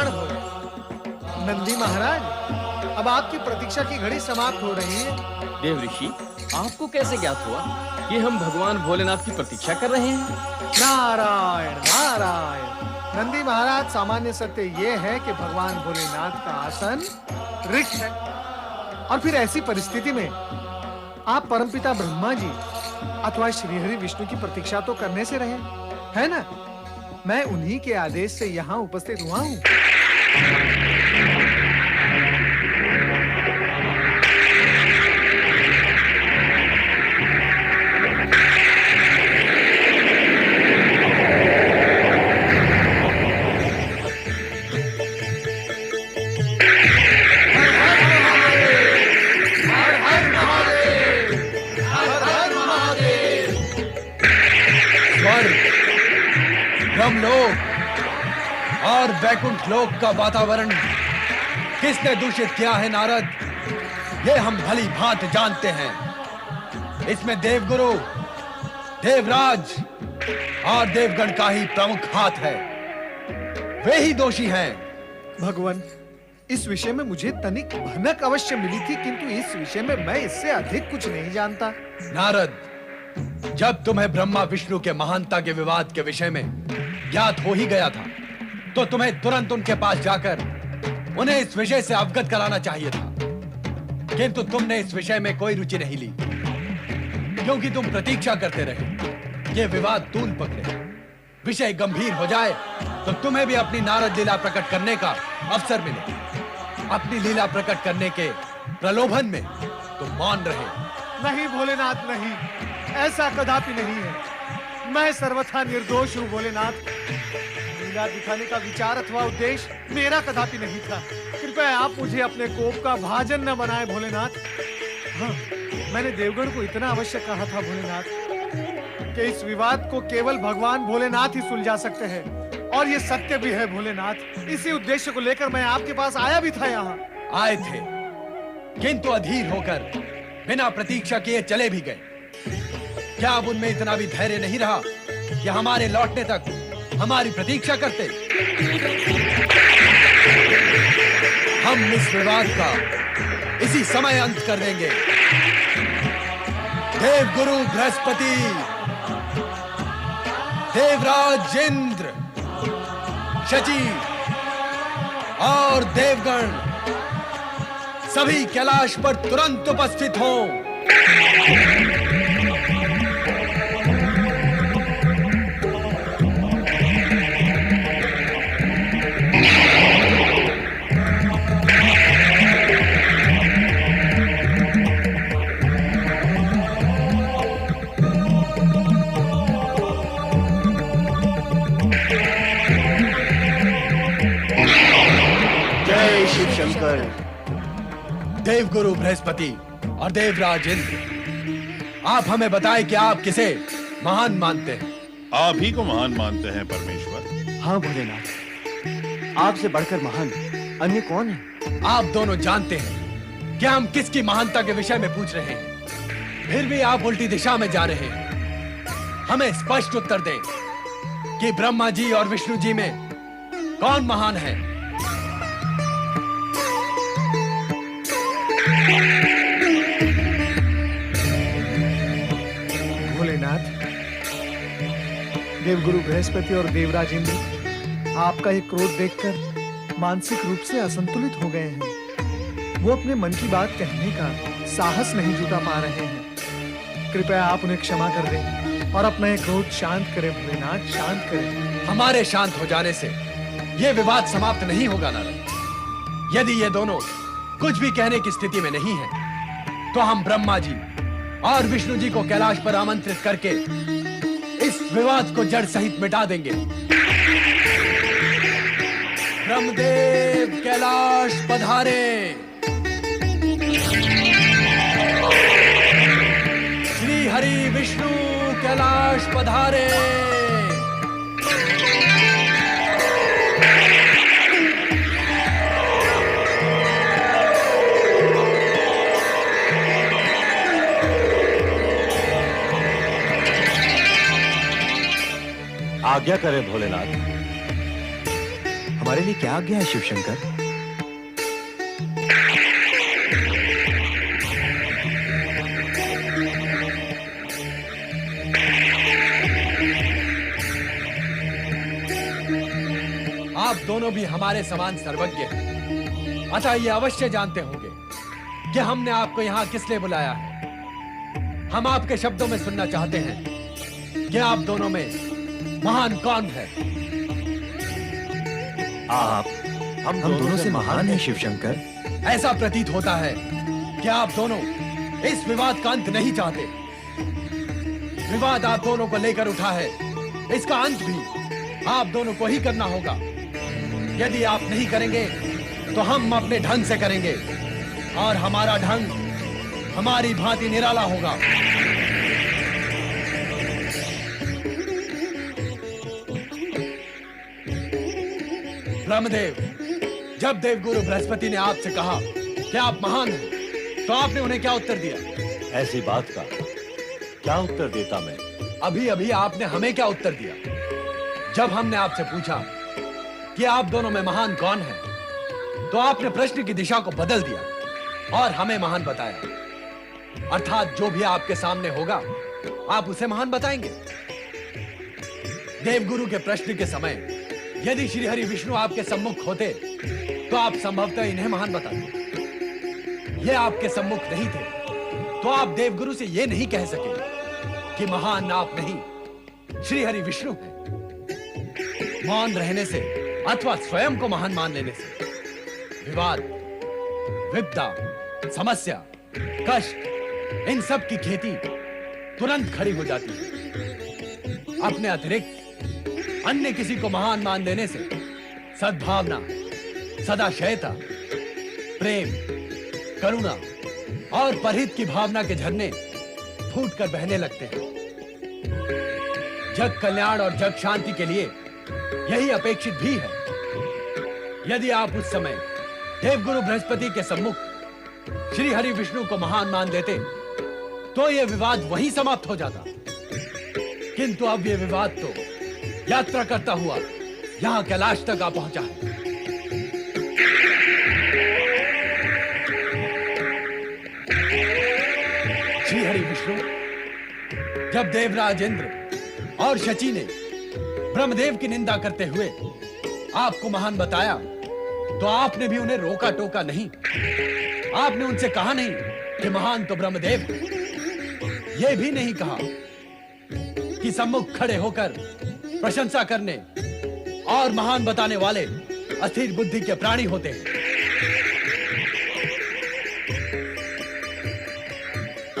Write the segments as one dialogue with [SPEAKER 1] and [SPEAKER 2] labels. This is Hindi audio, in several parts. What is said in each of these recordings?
[SPEAKER 1] प्रमाण हो। नंदी महाराज, अब आपकी प्रतीक्षा की घड़ी समाप्त हो रही है।
[SPEAKER 2] देव ऋषि, आपको कैसे ज्ञात हुआ कि हम भगवान भोलेनाथ की प्रतीक्षा कर रहे हैं?
[SPEAKER 1] नारायण नारायण। नंदी महाराज, सामान्य सत्य यह है कि भगवान भोलेनाथ का आसन रिक्त है, और फिर ऐसी परिस्थिति में आप परमपिता ब्रह्मा जी अथवा श्रीहरि विष्णु की प्रतीक्षा तो करने से रहे, है ना? मैं उन्हीं के आदेश से यहाँ उपस्थित हुआ हूँ।
[SPEAKER 3] ब्रह्मलोक और वैकुंठ लोक का वातावरण किसने दूषित किया है नारद? ये हम भली भांति जानते हैं। इसमें देवगुरु, देवराज और देवगण का ही प्रमुख हाथ है। वे ही दोषी हैं।
[SPEAKER 1] भगवान, इस विषय में मुझे तनिक भनक अवश्य मिली थी, किंतु इस विषय में मैं इससे अधिक कुछ नहीं जानता।
[SPEAKER 3] नारद, जब तुम्हें ब्रह्मा विष्णु के महानता के विवाद के विषय में ज्ञात हो ही गया था, तो तुम्हें तुरंत उनके पास जाकर उन्हें इस विषय से अवगत कराना चाहिए था। किंतु तुमने इस विषय में कोई रुचि नहीं ली, क्योंकि तुम प्रतीक्षा करते रहे ये विवाद तूल पकड़े, विषय गंभीर हो जाए तो तुम्हें भी अपनी नारद लीला प्रकट करने का अवसर मिले। अपनी लीला प्रकट करने के प्रलोभन में तुम मौन रहे।
[SPEAKER 1] नहीं भोलेनाथ, नहीं, ऐसा कदापि नहीं है। मैं सर्वथा निर्दोष हूँ भोलेनाथ। लीला दिखाने का विचार अथवा उद्देश्य मेरा कदापि नहीं था। कृपया आप मुझे अपने कोप का भाजन न बनाए भोलेनाथ। हाँ, मैंने देवगण को इतना अवश्य कहा था भोलेनाथ कि इस विवाद को केवल भगवान भोलेनाथ ही सुलझा सकते हैं, और ये सत्य भी है भोलेनाथ। इसी उद्देश्य को लेकर मैं आपके पास आया भी था। यहाँ
[SPEAKER 3] आए थे, किंतु अधीर होकर बिना प्रतीक्षा किए चले भी गए। क्या अब उनमें इतना भी धैर्य नहीं रहा कि हमारे लौटने तक हमारी प्रतीक्षा करते? हम इस विवाद का इसी समय अंत कर देंगे। देवगुरु बृहस्पति, देवराज इंद्र, शची और देवगण सभी कैलाश पर तुरंत उपस्थित हों।
[SPEAKER 4] जय शिव शंकर।
[SPEAKER 3] देवगुरु बृहस्पति और देवराज इंद्र, आप हमें बताएं कि आप किसे महान मानते हैं?
[SPEAKER 5] आप ही को महान मानते हैं परमेश्वर।
[SPEAKER 4] हाँ भोलेनाथ, आपसे बढ़कर महान अन्य कौन है?
[SPEAKER 3] आप दोनों जानते हैं कि हम किसकी महानता के विषय में पूछ रहे हैं, फिर भी आप उल्टी दिशा में जा रहे हैं। हमें स्पष्ट उत्तर दें कि ब्रह्मा जी और विष्णु जी में कौन महान है?
[SPEAKER 1] भोलेनाथ, देवगुरु बृहस्पति और देवराज इंद्र आपका ये क्रोध देखकर मानसिक रूप से असंतुलित हो गए हैं। वो अपने मन की बात कहने का साहस नहीं जुटा पा रहे हैं। कृपया आप उन्हें क्षमा कर दें और अपना ये क्रोध शांत करें भोलेनाथ, शांत करें।
[SPEAKER 3] हमारे शांत हो जाने से ये विवाद समाप्त नहीं होगा नारद। यदि ये दोनों कुछ भी कहने की स्थिति में नहीं है, तो हम ब्रह्मा जी और विष्णु जी को कैलाश पर आमंत्रित करके इस विवाद को जड़ सहित मिटा देंगे। ब्रह्मदेव कैलाश पधारे। श्री हरि विष्णु कैलाश पधारे।
[SPEAKER 4] आज्ञा करें भोलेनाथ। हमारे लिए क्या आज्ञा है शिवशंकर?
[SPEAKER 3] आप दोनों भी हमारे समान सर्वज्ञ हैं, अतः ये अवश्य जानते होंगे कि हमने आपको यहाँ किस लिए बुलाया है। हम आपके शब्दों में सुनना चाहते हैं कि आप दोनों में महान कौन है।
[SPEAKER 4] आप हम दोनों से महान हैं शिवशंकर।
[SPEAKER 3] ऐसा प्रतीत होता है कि आप दोनों इस विवाद का अंत नहीं चाहते। विवाद आप दोनों को लेकर उठा है, इसका अंत भी आप दोनों को ही करना होगा। यदि आप नहीं करेंगे तो हम अपने ढंग से करेंगे, और हमारा ढंग हमारी भांति निराला होगा। ब्रह्मदेव, जब देवगुरु बृहस्पति ने आपसे कहा कि आप महान हैं, तो आपने उन्हें क्या उत्तर दिया?
[SPEAKER 6] ऐसी बात का क्या उत्तर देता मैं?
[SPEAKER 3] अभी अभी आपने हमें क्या उत्तर दिया? जब हमने आपसे पूछा कि आप दोनों में महान कौन है, तो आपने प्रश्न की दिशा को बदल दिया और हमें महान बताया। अर्थात जो भी आपके सामने होगा आप उसे महान बताएंगे। देवगुरु के प्रश्न के समय यदि श्री हरि विष्णु आपके सम्मुख होते तो आप संभवतः इन्हें महान बताते। ये आपके सम्मुख नहीं थे तो आप देवगुरु से ये नहीं कह सके कि महान आप नहीं, श्री हरि विष्णु है। मौन रहने से अथवा स्वयं को महान मान लेने से विवाद, विपदा, समस्या, कष्ट, इन सब की खेती तुरंत खड़ी हो जाती है। अपने अतिरिक्त अन्य किसी को महान मान लेने से सद्भावना, सदाशयता, प्रेम, करुणा और परहित की भावना के झरने फूटकर बहने लगते हैं। जग कल्याण और जग शांति के लिए यही अपेक्षित भी है। यदि आप उस समय देवगुरु बृहस्पति के सम्मुख श्री हरि विष्णु को महान मान लेते तो यह विवाद वहीं समाप्त हो जाता। किंतु अब यह विवाद तो यात्रा करता हुआ यहां कैलाश तक आ पहुंचा है। श्री हरि विष्णु, जब देवराज इंद्र और शची ने ब्रह्मदेव की निंदा करते हुए आपको महान बताया तो आपने भी उन्हें रोका टोका नहीं। आपने उनसे कहा नहीं कि महान तो ब्रह्मदेव है। यह भी नहीं कहा कि सम्मुख खड़े होकर प्रशंसा करने और महान बताने वाले अस्थिर बुद्धि के प्राणी होते हैं।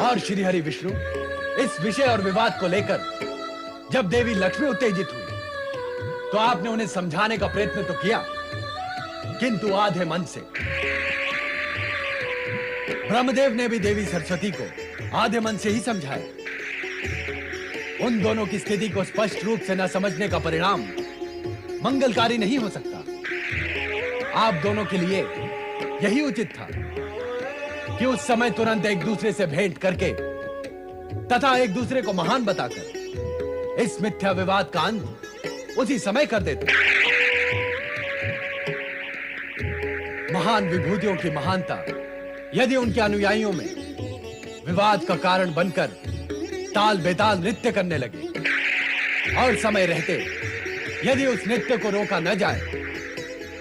[SPEAKER 3] और श्री हरि विष्णु इस विषय और विवाद को लेकर जब देवी लक्ष्मी उत्तेजित हुई तो आपने उन्हें समझाने का प्रयत्न तो किया, किंतु आधे मन से। ब्रह्मदेव ने भी देवी सरस्वती को आधे मन से ही समझाया। उन दोनों की स्थिति को स्पष्ट रूप से न समझने का परिणाम मंगलकारी नहीं हो सकता। आप दोनों के लिए यही उचित था कि उस समय तुरंत एक दूसरे से भेंट करके तथा एक दूसरे को महान बताकर इस मिथ्या विवाद का अंत उसी समय कर देते। महान विभूतियों की महानता यदि उनके अनुयायियों में विवाद का कारण बनकर ताल बेताल नृत्य करने लगे और समय रहते यदि उस नृत्य को रोका न जाए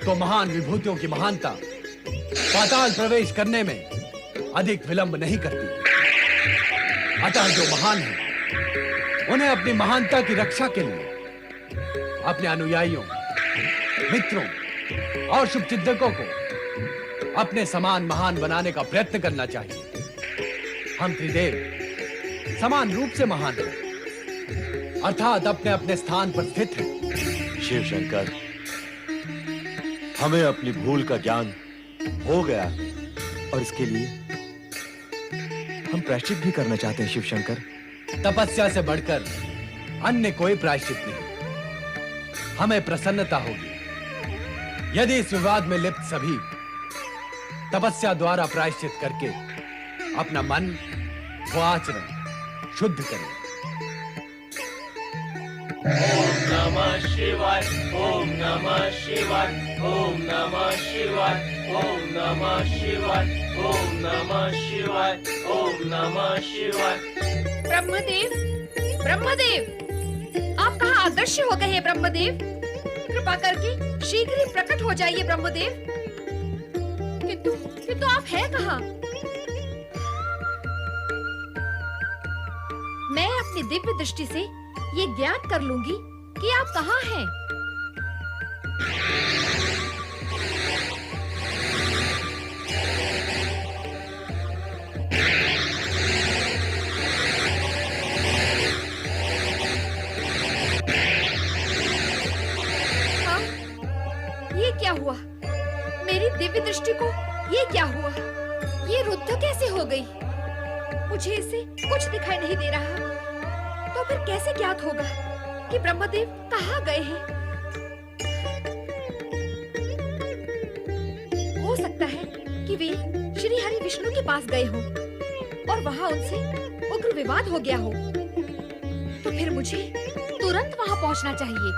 [SPEAKER 3] तो महान विभूतियों की महानता पाताल प्रवेश करने में अधिक विलंब नहीं करती। अतः जो महान है उन्हें अपनी महानता की रक्षा के लिए अपने अनुयायियों, मित्रों और शुभचिंतकों को अपने समान महान बनाने का प्रयत्न करना चाहिए। हम त्रिदेव समान रूप से महान हैं, अर्थात अपने अपने स्थान पर स्थित हैं।
[SPEAKER 6] शिव शंकर, हमें अपनी भूल का ज्ञान हो गया है
[SPEAKER 4] और इसके लिए हम प्रायश्चित भी करना चाहते हैं शिव शंकर।
[SPEAKER 3] तपस्या से बढ़कर अन्य कोई प्रायश्चित नहीं। हमें प्रसन्नता होगी यदि इस विवाद में लिप्त सभी तपस्या द्वारा प्रायश्चित करके अपना मन व आचरण शुद्ध करें।
[SPEAKER 2] ओम नमः शिवाय, ओम नमः शिवाय, ओम नमः शिवाय, ओम नमः शिवाय, ओम नमः शिवाय, ओम नमः शिवाय।
[SPEAKER 7] ब्रह्मदेव, ब्रह्मदेव, आप कहाँ अदृश्य हो गए हैं ब्रह्मदेव? कृपा करके शीघ्र ही प्रकट हो जाइए ब्रह्मदेव। किंतु आप हैं कहाँ? मैं अपनी दिव्य दृष्टि से ये ज्ञात कर लूंगी कि आप कहाँ हैं। हाँ, ये क्या हुआ? मेरी दिव्य दृष्टि को ये क्या हुआ? ये रुद्ध कैसे हो गई? मुझे इससे कुछ दिखाई नहीं दे रहा। तो फिर कैसे ज्ञात होगा कि ब्रह्मदेव कहाँ गए हैं? हो सकता है कि वे श्री हरि विष्णु के पास गए हों और वहाँ उनसे उग्र विवाद हो गया हो। तो फिर मुझे तुरंत वहाँ पहुँचना चाहिए।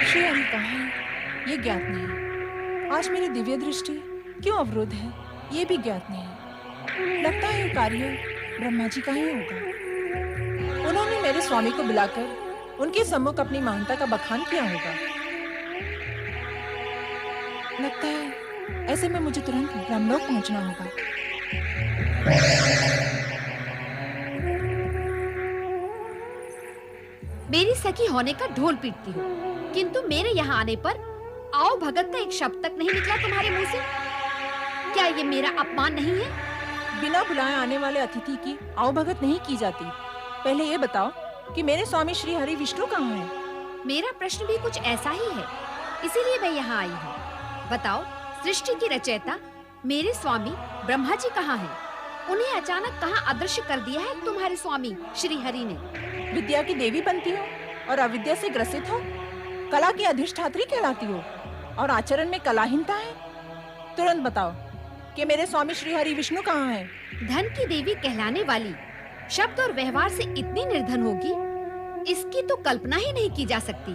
[SPEAKER 8] श्री हरि कहाँ है? ये ज्ञात नहीं। आज मेरी दिव्य दृष्टि क्यों अवरुद्ध है, ये भी ज्ञात नहीं। लगता है ये कार्य ब्रह्मा जी का ही होगा। उन्होंने मेरे स्वामी को बुलाकर उनके सम्मुख अपनी महानता का बखान किया होगा। लगता है ऐसे में मुझे तुरंत ब्रह्मलोक पहुंचना होगा।
[SPEAKER 7] मेरी सखी होने का ढोल पीटती हूँ, किंतु मेरे यहाँ आने पर आओ भगत का एक शब्द तक नहीं निकला तुम्हारे मुंह से। क्या ये मेरा अपमान नहीं है?
[SPEAKER 8] बिना बुलाए आने वाले अतिथि की आओ भगत नहीं की जाती। पहले ये बताओ कि मेरे स्वामी श्री हरि विष्णु कहाँ हैं?
[SPEAKER 7] मेरा प्रश्न भी कुछ ऐसा ही है, इसीलिए मैं यहाँ आई हूँ। बताओ, सृष्टि की रचयिता मेरे स्वामी ब्रह्मा जी कहाँ हैं? उन्हें अचानक कहाँ अदृश्य कर दिया है तुम्हारे स्वामी श्री हरि ने?
[SPEAKER 8] विद्या की देवी बनती हो और अविद्या से ग्रसित हो, कला की अधिष्ठात्री कहलाती हो और आचरण में कलाहीनता है। तुरंत बताओ कि मेरे स्वामी श्री हरि विष्णु कहाँ हैं?
[SPEAKER 7] धन की देवी कहलाने वाली शब्द और व्यवहार से इतनी निर्धन होगी, इसकी तो कल्पना ही नहीं की जा सकती।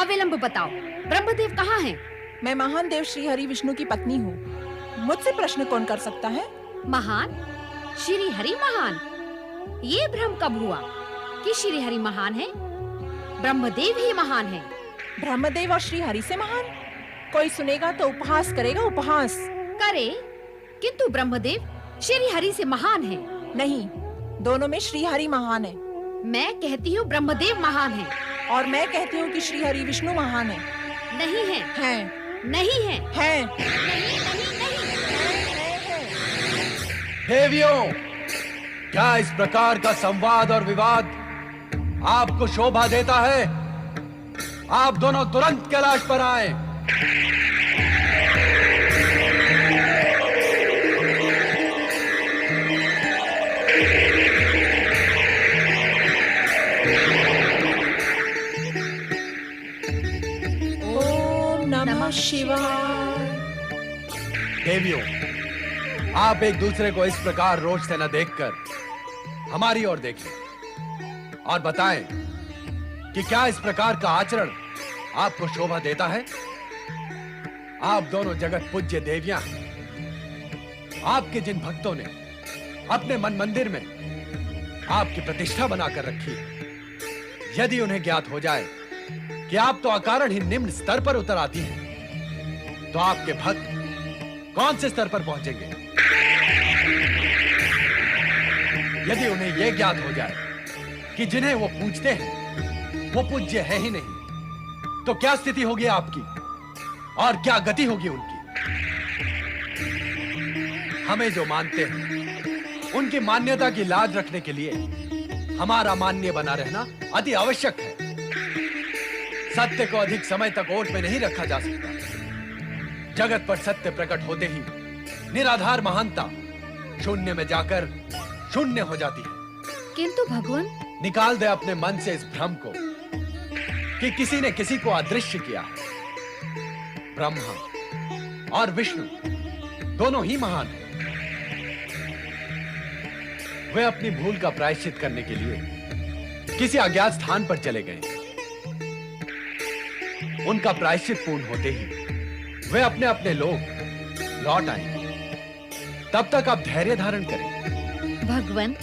[SPEAKER 7] अविलंब बताओ, ब्रह्मदेव कहाँ हैं?
[SPEAKER 8] मैं महान देव श्री हरि विष्णु की पत्नी हूँ। मुझसे प्रश्न कौन कर सकता है?
[SPEAKER 7] महान? श्री हरि महान? ये भ्रम कब हुआ कि श्री हरि महान है? ब्रह्मदेव ही महान है।
[SPEAKER 8] ब्रह्मदेव और श्री हरि से महान? कोई सुनेगा तो उपहास करेगा, उपहास
[SPEAKER 7] करे, किंतु ब्रह्मदेव श्री हरि से महान है।
[SPEAKER 8] नहीं, दोनों में श्री हरि महान है।
[SPEAKER 7] मैं कहती हूँ ब्रह्मदेव महान है।
[SPEAKER 8] और मैं कहती हूँ कि श्री हरि विष्णु महान है।
[SPEAKER 7] नहीं है।
[SPEAKER 8] हैं।
[SPEAKER 7] नहीं है।
[SPEAKER 8] हैं।
[SPEAKER 7] नहीं, नहीं, नहीं।
[SPEAKER 3] देवियों, क्या इस प्रकार का संवाद और विवाद आपको शोभा देता है? आप दोनों तुरंत कैलाश पर आए।
[SPEAKER 8] ओम नमः शिवाय।
[SPEAKER 3] देवियों, आप एक दूसरे को इस प्रकार रोज से न देखकर हमारी ओर देखें और बताएं कि क्या इस प्रकार का आचरण आपको शोभा देता है? आप दोनों जगत पूज्य देवियां हैं। आपके जिन भक्तों ने अपने मन मंदिर में आपकी प्रतिष्ठा बनाकर रखी है, यदि उन्हें ज्ञात हो जाए कि आप तो अकारण ही निम्न स्तर पर उतर आती हैं, तो आपके भक्त कौन से स्तर पर पहुंचेंगे? यदि उन्हें यह ज्ञात हो जाए कि जिन्हें वो पूजते हैं वो पूज्य है ही नहीं, तो क्या स्थिति होगी आपकी और क्या गति होगी उनकी? हमें जो मानते हैं उनकी मान्यता की लाज रखने के लिए हमारा मान्य बना रहना अति आवश्यक है। सत्य को अधिक समय तक ओट में नहीं रखा जा सकता। जगत पर सत्य प्रकट होते ही निराधार महानता शून्य में जाकर शून्य हो जाती है।
[SPEAKER 7] किंतु भगवान,
[SPEAKER 3] निकाल दे अपने मन से इस भ्रम को कि किसी ने किसी को अदृश्य किया है। ब्रह्मा और विष्णु दोनों ही महान हैं। वे अपनी भूल का प्रायश्चित करने के लिए किसी अज्ञात स्थान पर चले गए। उनका प्रायश्चित पूर्ण होते ही वे अपने अपने लोग लौट आएंगे। तब तक आप धैर्य धारण करें।
[SPEAKER 7] भगवान,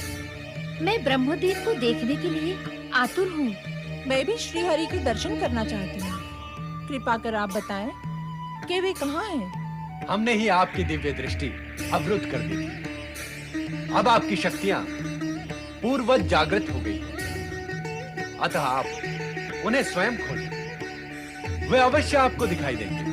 [SPEAKER 7] मैं ब्रह्मदेव को देखने के लिए आतुर हूँ।
[SPEAKER 8] मैं भी श्री हरि के दर्शन करना चाहती हूँ। कृपा कर आप बताएं कि वे कहाँ हैं?
[SPEAKER 3] हमने ही आपकी दिव्य दृष्टि अवरुद्ध कर दी थी। अब आपकी शक्तियां पूर्ववत जागृत हो गई हैं। अतः आप उन्हें स्वयं खोलें। वे अवश्य आपको दिखाई देंगे।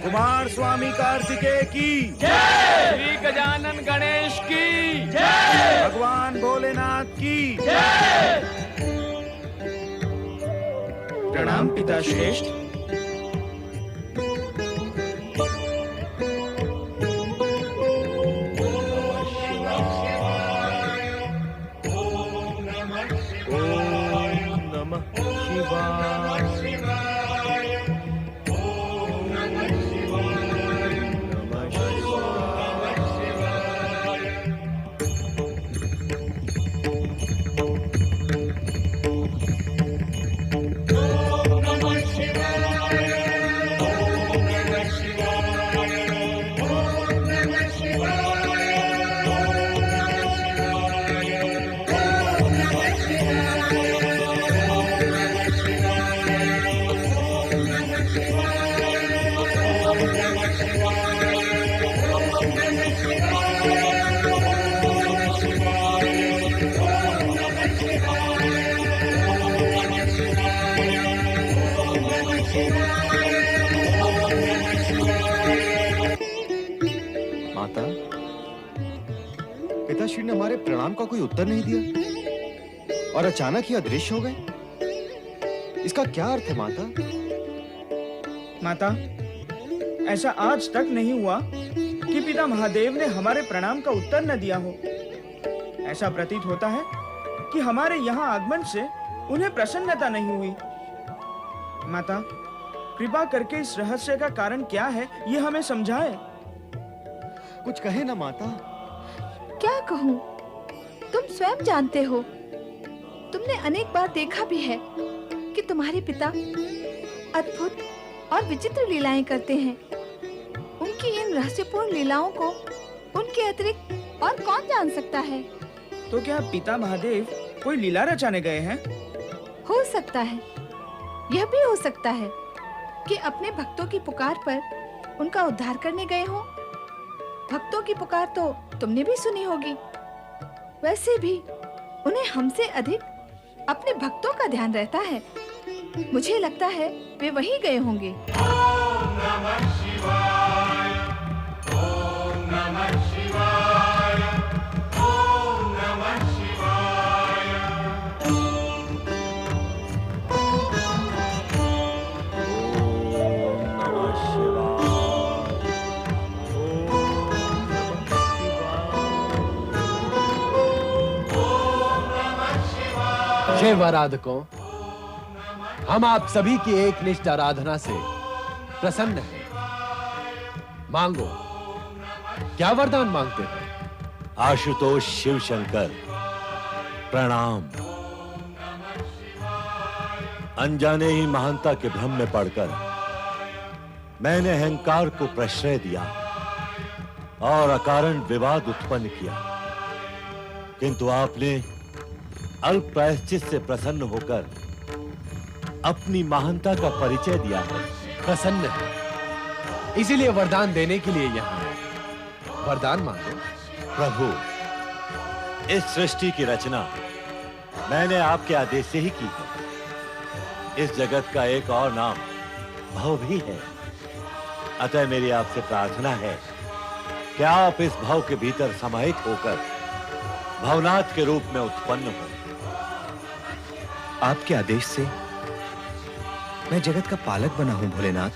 [SPEAKER 4] कुमार स्वामी कार्तिकेय की
[SPEAKER 2] जय। श्री गजानन गणेश की जय।
[SPEAKER 4] भगवान भोलेनाथ की
[SPEAKER 2] जय।
[SPEAKER 4] प्रणाम पिता श्रेष्ठ। पिताश्री ने हमारे प्रणाम का कोई उत्तर नहीं दिया और अचानक ही अदृश्य हो गए। इसका क्या अर्थ है माता?
[SPEAKER 9] माता, ऐसा आज तक नहीं हुआ कि पिता महादेव ने हमारे प्रणाम का उत्तर न दिया हो। ऐसा प्रतीत होता है कि हमारे यहाँ आगमन से उन्हें प्रसन्नता नहीं हुई। माता, कृपा करके इस रहस्य का कारण क्या है, ये हमें समझाएं।
[SPEAKER 4] कुछ कहे ना माता।
[SPEAKER 7] क्या कहूँ? तुम स्वयं जानते हो। तुमने अनेक बार देखा भी है कि तुम्हारे पिता अद्भुत और विचित्र लीलाएं करते हैं। उनकी इन रहस्यपूर्ण लीलाओं को उनके अतिरिक्त और कौन जान सकता है?
[SPEAKER 9] तो क्या पिता महादेव कोई लीला रचाने गए हैं?
[SPEAKER 7] हो सकता है। यह भी हो सकता है कि अपने भक्तों की पुकार पर उनका उद्धार करने गए हो। भक्तों की पुकार तो तुमने भी सुनी होगी। वैसे भी उन्हें हमसे अधिक अपने भक्तों का ध्यान रहता है। मुझे लगता है वे वहीं गए होंगे।
[SPEAKER 2] ओम नमः शिवाय। ओम नमः शिवाय। ओम नमः शिवाय।
[SPEAKER 3] शिव आराधकों, हम आप सभी की एक निष्ठ आराधना से प्रसन्न हैं। मांगो, क्या वरदान मांगते हो?
[SPEAKER 6] आशुतोष शिव शंकर प्रणाम। अनजाने ही महानता के भ्रम में पड़कर मैंने अहंकार को प्रश्रय दिया और अकारण विवाद उत्पन्न किया, किंतु आपने अल्प प्रायश्चित से प्रसन्न होकर अपनी महानता का परिचय दिया है।
[SPEAKER 3] प्रसन्न है, इसीलिए वरदान देने के लिए यहाँ है। वरदान मांगो।
[SPEAKER 6] प्रभु, इस सृष्टि की रचना मैंने आपके आदेश से ही की है। इस जगत का एक और नाम भव भी है, अतः मेरी आपसे प्रार्थना है कि आप इस भव के भीतर समाहित होकर भवनाथ के रूप में उत्पन्न हो।
[SPEAKER 4] आपके आदेश से मैं जगत का पालक बना हूं भोलेनाथ।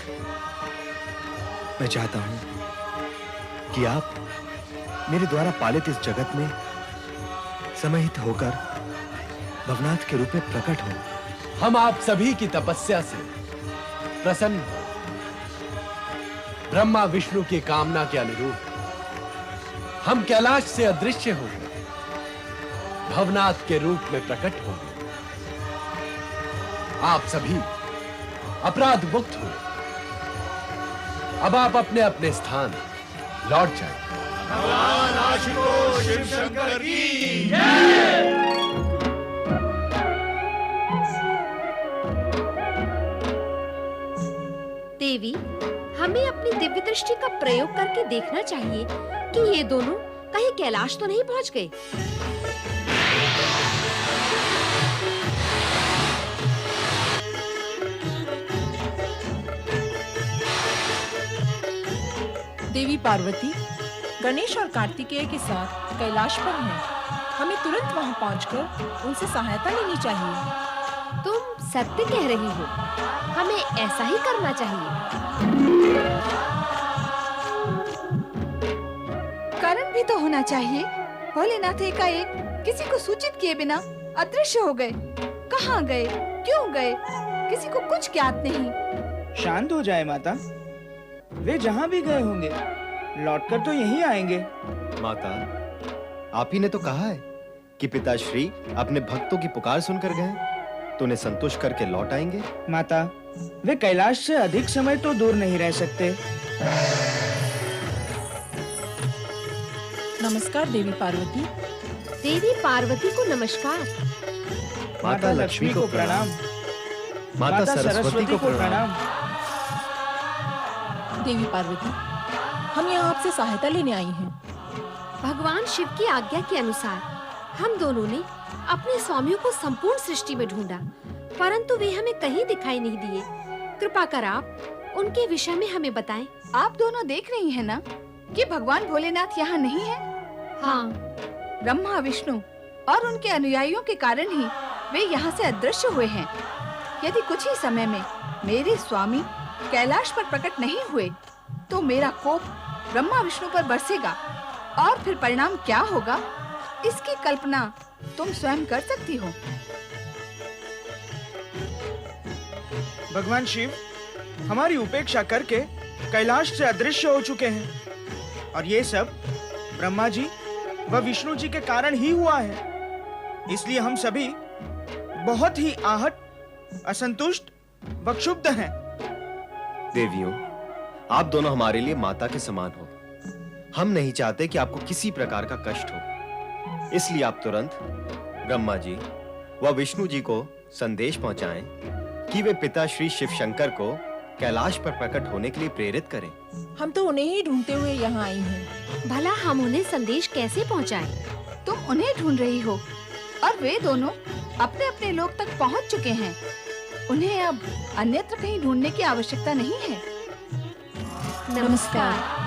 [SPEAKER 4] मैं चाहता हूं कि आप मेरे द्वारा पालित इस जगत में समाहित होकर भवनाथ के रूप में प्रकट हो।
[SPEAKER 3] हम आप सभी की तपस्या से प्रसन्न हो। ब्रह्मा विष्णु की कामना के अनुरूप हम कैलाश से अदृश्य हो गए, भवनाथ के रूप में प्रकट हो गए। आप सभी अपराध मुक्त हुए। अब आप अपने अपने स्थान लौट जाएं।
[SPEAKER 5] भगवान आशुतोष शिव शंकर की जय।
[SPEAKER 7] देवी, हमें अपनी दिव्य दृष्टि का प्रयोग करके देखना चाहिए कि ये दोनों कहीं कैलाश तो नहीं पहुंच गए।
[SPEAKER 8] देवी पार्वती गणेश और कार्तिकेय के साथ कैलाश पर हैं। हमें तुरंत वहां पहुंचकर उनसे सहायता लेनी चाहिए।
[SPEAKER 7] तुम सत्य कह रही हो, हमें ऐसा ही करना चाहिए।
[SPEAKER 10] कारण भी तो होना चाहिए। भोलेनाथ एकाएक किसी को सूचित किए बिना अदृश्य हो गए। कहाँ गए, क्यों गए, किसी को कुछ ज्ञात नहीं।
[SPEAKER 9] शांत हो जाए माता, वे जहाँ भी गए होंगे लौटकर तो यहीं आएंगे।
[SPEAKER 4] माता, आप ही ने तो कहा है कि पिताश्री अपने भक्तों की पुकार सुनकर गए तो उन्हें संतुष्ट करके लौट आएंगे।
[SPEAKER 9] माता, वे कैलाश से अधिक समय तो दूर नहीं रह सकते।
[SPEAKER 8] नमस्कार देवी पार्वती।
[SPEAKER 7] देवी पार्वती को नमस्कार।
[SPEAKER 9] माता लक्ष्मी को प्रणाम।
[SPEAKER 4] माता सरस्वती को प्रणाम।
[SPEAKER 8] देवी पार्वती, हम यहाँ आपसे सहायता लेने आई हैं।
[SPEAKER 7] भगवान शिव की आज्ञा के अनुसार हम दोनों ने अपने स्वामियों को संपूर्ण सृष्टि में ढूंढा, परंतु वे हमें कहीं दिखाई नहीं दिए। कृपा कर आप उनके विषय में हमें बताएं।
[SPEAKER 10] आप दोनों देख रही हैं ना कि भगवान भोलेनाथ यहाँ नहीं है।
[SPEAKER 7] हाँ,
[SPEAKER 10] ब्रह्मा विष्णु और उनके अनुयायियों के कारण ही वे यहाँ से अदृश्य हुए हैं। यदि कुछ ही समय में मेरे स्वामी कैलाश पर प्रकट नहीं हुए तो मेरा कोप ब्रह्मा विष्णु पर बरसेगा और फिर परिणाम क्या होगा, इसकी कल्पना तुम स्वयं कर सकती हो।
[SPEAKER 9] भगवान शिव हमारी उपेक्षा करके कैलाश से अदृश्य हो चुके हैं और ये सब ब्रह्मा जी व विष्णु जी के कारण ही हुआ है। इसलिए हम सभी बहुत ही आहत, असंतुष्ट व क्षुब्ध हैं।
[SPEAKER 4] देवियों, आप दोनों हमारे लिए माता के समान हो। हम नहीं चाहते कि आपको किसी प्रकार का कष्ट हो, इसलिए आप तुरंत ब्रह्मा जी व विष्णु जी को संदेश पहुंचाएं कि वे पिता श्री शिव शंकर को कैलाश पर प्रकट होने के लिए प्रेरित करें।
[SPEAKER 8] हम तो उन्हें ही ढूंढते हुए यहाँ आई हैं।
[SPEAKER 7] भला हम उन्हें संदेश कैसे पहुँचाएं?
[SPEAKER 10] तुम उन्हें ढूंढ रही हो और वे दोनों अपने अपने लोक तक पहुँच चुके हैं। उन्हें अब अन्यत्र कहीं ढूंढने की आवश्यकता नहीं है।
[SPEAKER 7] नमस्कार।